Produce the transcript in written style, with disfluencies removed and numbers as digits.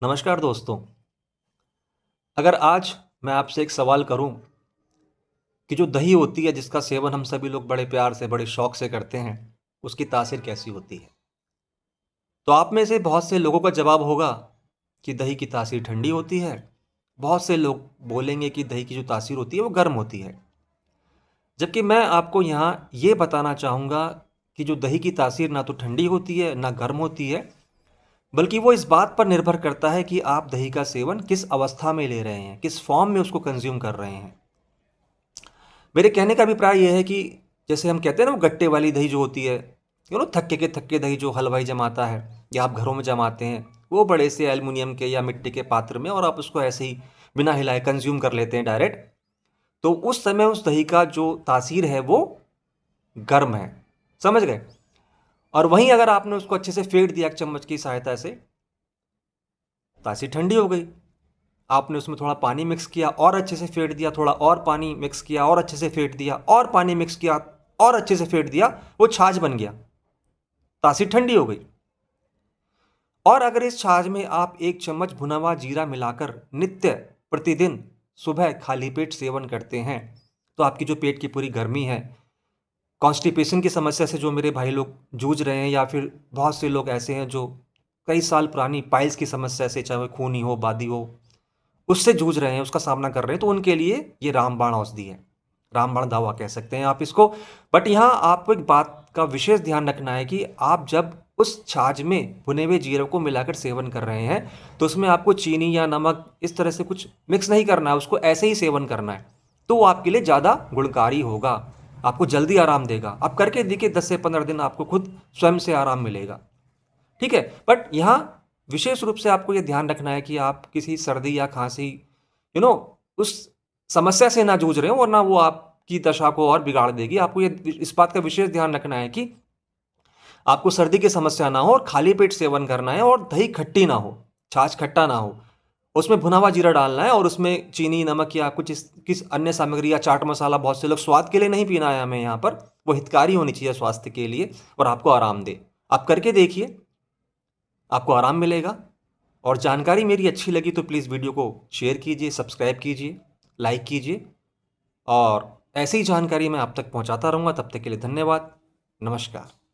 नमस्कार दोस्तों। अगर आज मैं आपसे एक सवाल करूं कि जो दही होती है जिसका सेवन हम सभी लोग बड़े प्यार से बड़े शौक से करते हैं, उसकी तासीर कैसी होती है? तो आप में से बहुत से लोगों का जवाब होगा कि दही की तासीर ठंडी होती है। बहुत से लोग बोलेंगे कि दही की जो तासीर होती है वो गर्म होती है। जबकि मैं आपको यहाँ ये बताना चाहूँगा कि जो दही की तासीर ना तो ठंडी होती है ना गर्म होती है, बल्कि वो इस बात पर निर्भर करता है कि आप दही का सेवन किस अवस्था में ले रहे हैं, किस फॉर्म में उसको कंज्यूम कर रहे हैं। मेरे कहने का अभिप्राय यह है कि जैसे हम कहते हैं ना, वो गट्टे वाली दही जो होती है, थक्के के थक्के दही जो हलवाई जमाता है या आप घरों में जमाते हैं, वो बड़े से एल्युमिनियम के या मिट्टी के पात्र में, और आप उसको ऐसे ही बिना हिलाए कंज्यूम कर लेते हैं डायरेक्ट। तो उस समय उस दही का जो तासीर है वो गर्म है। समझ गए? और वहीं अगर आपने उसको अच्छे से फेंट दिया एक चम्मच की सहायता से, तासीर ठंडी हो गई। आपने उसमें थोड़ा पानी मिक्स किया और अच्छे से फेंट दिया, थोड़ा और पानी मिक्स किया और अच्छे से फेंट दिया, और पानी मिक्स किया और अच्छे से फेंट दिया, वो छाछ बन गया, तासीर ठंडी हो गई। और अगर इस छाछ में आप एक चम्मच भुना हुआ जीरा मिलाकर नित्य प्रतिदिन सुबह खाली पेट सेवन करते हैं, तो आपकी जो पेट की पूरी गर्मी है, कॉन्स्टिपेशन की समस्या से जो मेरे भाई लोग जूझ रहे हैं, या फिर बहुत से लोग ऐसे हैं जो कई साल पुरानी पाइल्स की समस्या से, चाहे वो खूनी हो बादी हो, उससे जूझ रहे हैं, उसका सामना कर रहे हैं, तो उनके लिए ये रामबाण औषधि है। रामबाण दवा कह सकते हैं आप इसको। बट यहाँ आपको एक बात का विशेष ध्यान रखना है कि आप जब उस छाछ में भुने हुए जीरे को मिलाकर सेवन कर रहे हैं, तो उसमें आपको चीनी या नमक इस तरह से कुछ मिक्स नहीं करना है, उसको ऐसे ही सेवन करना है। तो वो आपके लिए ज़्यादा गुणकारी होगा, आपको जल्दी आराम देगा। आप करके देखिए, 10 से 15 दिन आपको खुद स्वयं से आराम मिलेगा। ठीक है? बट यहाँ विशेष रूप से आपको ये ध्यान रखना है कि आप किसी सर्दी या खांसी, यू नो उस समस्या से ना जूझ रहे हो, वरना वो आपकी दशा को और बिगाड़ देगी। आपको ये इस बात का विशेष ध्यान रखना है कि आपको सर्दी की समस्या ना हो और खाली पेट सेवन करना है, और दही खट्टी ना हो, छाछ खट्टा ना हो। उसमें भुना हुआ जीरा डालना है, और उसमें चीनी नमक या कुछ किस अन्य सामग्री या चाट मसाला, बहुत से लोग स्वाद के लिए नहीं पीना है हमें यहाँ पर, वो हितकारी होनी चाहिए स्वास्थ्य के लिए और आपको आराम दे। आप करके देखिए, आपको आराम मिलेगा। और जानकारी मेरी अच्छी लगी तो प्लीज़ वीडियो को शेयर कीजिए, सब्सक्राइब कीजिए, लाइक कीजिए, और ऐसी ही जानकारी मैं आप तक पहुंचाता रहूँगा। तब तक के लिए धन्यवाद। नमस्कार।